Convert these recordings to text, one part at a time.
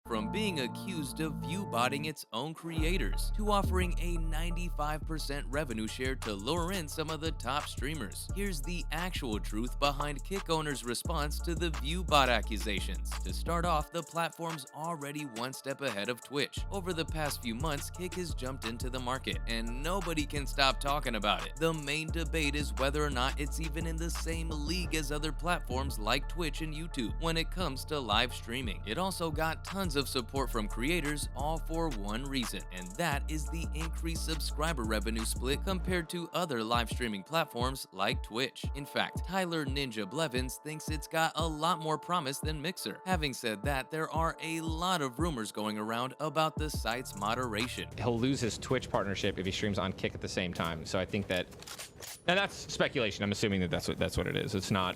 from being accused of viewbotting its own creators to offering a 95% revenue share to lure in some of the top streamers. Here's the actual truth behind Kick owner's response to the viewbot accusations. To start off, the platform's already one step ahead of Twitch. Over the past few months, Kick has jumped into the market, and nobody can stop talking about it. The main debate is whether or not it's even in the same league as other platforms like Twitch and YouTube when it comes to live streaming. It also got tons of support from creators, all for one reason, and that is the increased subscriber revenue split compared to other live streaming platforms like Twitch. In fact, Tyler Ninja Blevins thinks it's got a lot more promise than Mixer. Having said that, there are a lot of rumors going around about the site's moderation. He'll lose his Twitch partnership if he streams on Kick at the same time. So I think that, and that's speculation. I'm assuming that that's what it is. It's not.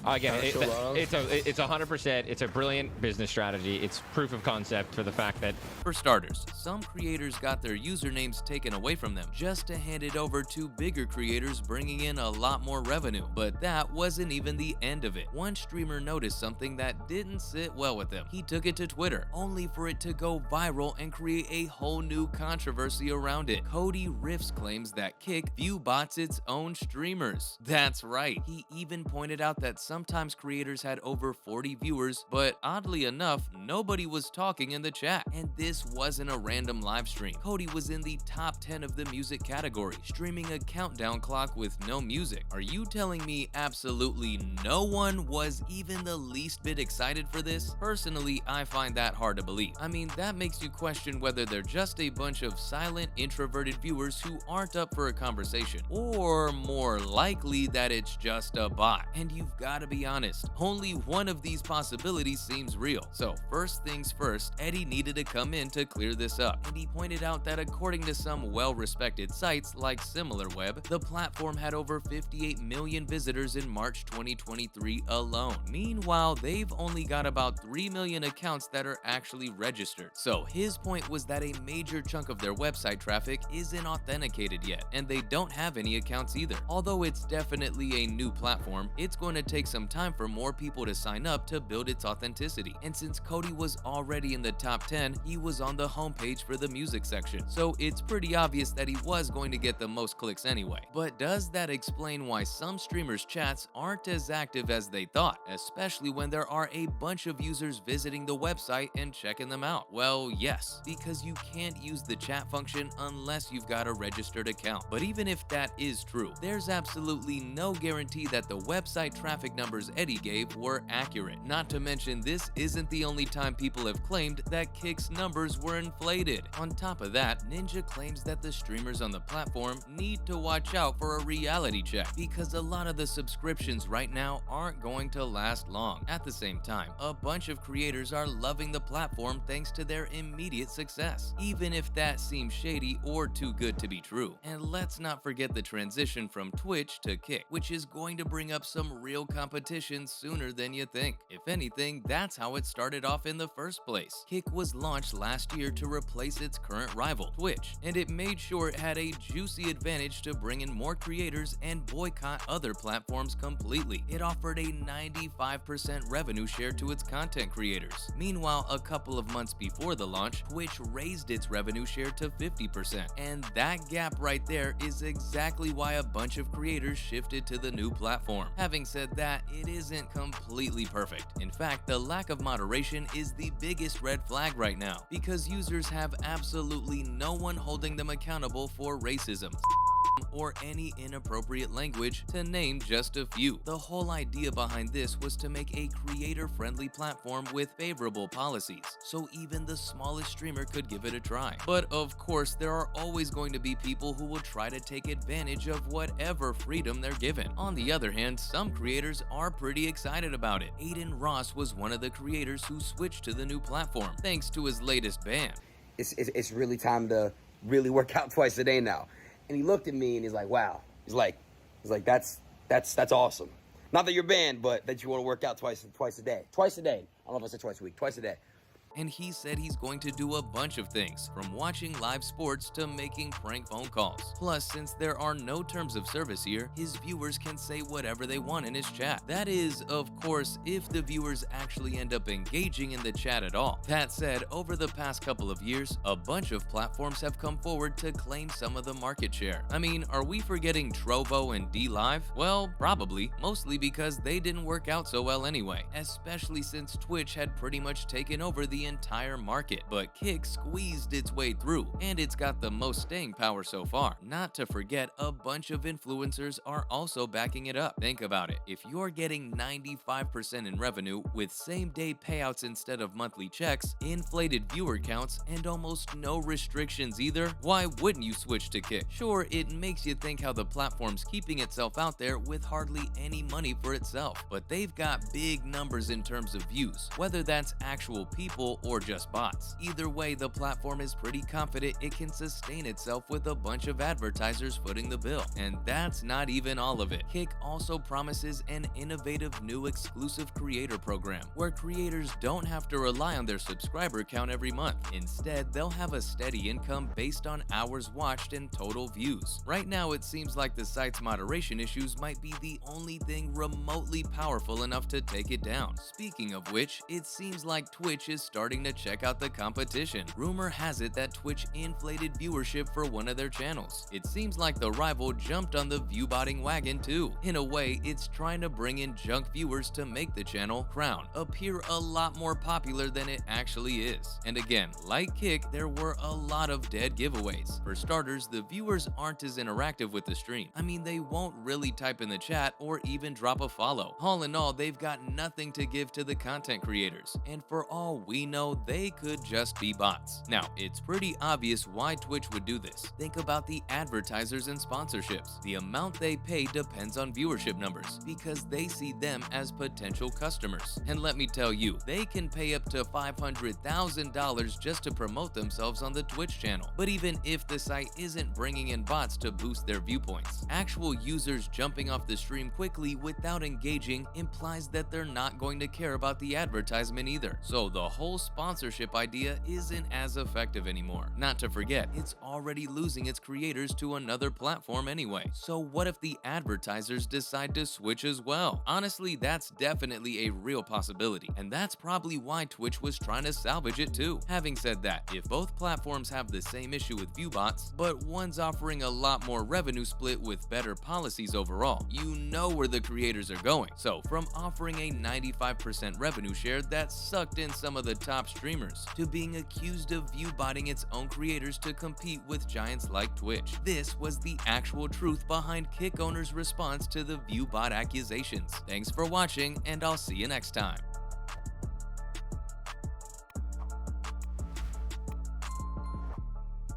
Again, it's 100%. It's a brilliant business strategy. It's proof of concept for the fact that, for starters, some creators got their usernames taken away from them just to hand it over to bigger creators, bringing in a lot more revenue. But that wasn't even the end of it. One streamer noticed something that didn't sit well with him. He took it to Twitter, only for it to go viral and create a whole new controversy around it. Cody Riffs claims that Kick viewbots its own streamers. That's right. He even pointed out that sometimes creators had over 40 viewers, but oddly enough, nobody was talking in the chat. And this wasn't a random live stream. Cody was in the top 10 of the music category, streaming a countdown clock with no music. Are you telling me absolutely no one was even the least bit excited for this? Personally, I find that hard to believe. I mean, that makes you question whether they're just a bunch of silent, introverted viewers who aren't up for a conversation, or more likely that it's just a bot. And you've got to be honest, only one of these possibilities seems real. So first things first, Eddie needed to come in to clear this up, and he pointed out that according to some well-respected sites like SimilarWeb, the platform had over 58 million visitors in March 2023 alone. Meanwhile, they've only got about 3 million accounts that are actually registered. So his point was that a major chunk of their website traffic isn't authenticated yet, and they don't have any accounts either. Although it's definitely a new platform, it's going to take some time for more people to sign up to build its authenticity. And since Cody was already in the top 10, he was on the homepage for the music section. So it's pretty obvious that he was going to get the most clicks anyway. But does that explain why some streamers' chats aren't as active as they thought, especially when there are a bunch of users visiting the website and checking them out? Well, yes, because you can't use the chat function unless you've got a registered account. But even if that is true, there's absolutely no guarantee that the website traffic numbers Eddie gave were accurate. Not to mention, this isn't the only time people have claimed that Kick's numbers were inflated. On top of that, Ninja claims that the streamers on the platform need to watch out for a reality check, because a lot of the subscriptions right now aren't going to last long. At the same time, a bunch of creators are loving the platform thanks to their immediate success, even if that seems shady or too good to be true. And let's not forget the transition from Twitch to Kick, which is going to bring up some real competition sooner than you think. If anything, that's how it started off in the first place. Kick was launched last year to replace its current rival, Twitch, and it made sure it had a juicy advantage to bring in more creators and boycott other platforms completely. It offered a 95% revenue share to its content creators. Meanwhile, a couple of months before the launch, Twitch raised its revenue share to 50%, and that gap right there is exactly why a bunch of creators shifted to the new platform. Having said that, it isn't completely perfect. In fact, the lack of moderation is the biggest red flag right now, because users have absolutely no one holding them accountable for racism or any inappropriate language, to name just a few. The whole idea behind this was to make a creator-friendly platform with favorable policies, so even the smallest streamer could give it a try. But of course, there are always going to be people who will try to take advantage of whatever freedom they're given. On the other hand, some creators are pretty excited about it. Aiden Ross was one of the creators who switched to the new platform, thanks to his latest ban. It's really time to really work out twice a day now. And he looked at me and he's like, wow. He's like, that's awesome. Not that you're banned, but that you want to work out twice a day. Twice a day. I don't know if I said twice a week. Twice a day. and he said he's going to do a bunch of things, from watching live sports to making prank phone calls. Plus, since there are no terms of service here, his viewers can say whatever they want in his chat. That is, of course, if the viewers actually end up engaging in the chat at all. That said, over the past couple of years, a bunch of platforms have come forward to claim some of the market share. I mean, are we forgetting Trovo and DLive? Well, probably, mostly because they didn't work out so well anyway, especially since Twitch had pretty much taken over the entire market. But Kick squeezed its way through, and it's got the most staying power so far. Not to forget, a bunch of influencers are also backing it up. Think about it. If you're getting 95% in revenue with same-day payouts instead of monthly checks, inflated viewer counts, and almost no restrictions either, why wouldn't you switch to Kick? Sure, it makes you think how the platform's keeping itself out there with hardly any money for itself, but they've got big numbers in terms of views, whether that's actual people or just bots. Either way, the platform is pretty confident it can sustain itself with a bunch of advertisers footing the bill. And that's not even all of it. Kick also promises an innovative new exclusive creator program where creators don't have to rely on their subscriber count every month. Instead, they'll have a steady income based on hours watched and total views. Right now, it seems like the site's moderation issues might be the only thing remotely powerful enough to take it down. Speaking of which, it seems like Twitch is starting to check out the competition. Rumor has it that Twitch inflated viewership for one of their channels. It seems like the rival jumped on the Viewbotting wagon too. In a way, it's trying to bring in junk viewers to make the channel, Crown, appear a lot more popular than it actually is. And again, like Kick, there were a lot of dead giveaways. For starters, the viewers aren't as interactive with the stream. I mean, they won't really type in the chat or even drop a follow. All in all, they've got nothing to give to the content creators, and for all we know, they could just be bots. Now, it's pretty obvious why Twitch would do this. Think about the advertisers and sponsorships. The amount they pay depends on viewership numbers because they see them as potential customers. And let me tell you, they can pay up to $500,000 just to promote themselves on the Twitch channel. But even if the site isn't bringing in bots to boost their viewpoints, actual users jumping off the stream quickly without engaging implies that they're not going to care about the advertisement either. So the whole sponsorship idea isn't as effective anymore. Not to forget, it's already losing its creators to another platform anyway. So what if the advertisers decide to switch as well? Honestly, that's definitely a real possibility, and that's probably why Twitch was trying to salvage it too. Having said that, if both platforms have the same issue with viewbots, but one's offering a lot more revenue split with better policies overall, you know where the creators are going. So from offering a 95% revenue share that sucked in some of the top streamers, to being accused of viewbotting its own creators to compete with giants like Twitch. This was the actual truth behind Kick owners' response to the viewbot accusations. Thanks for watching, and I'll see you next time.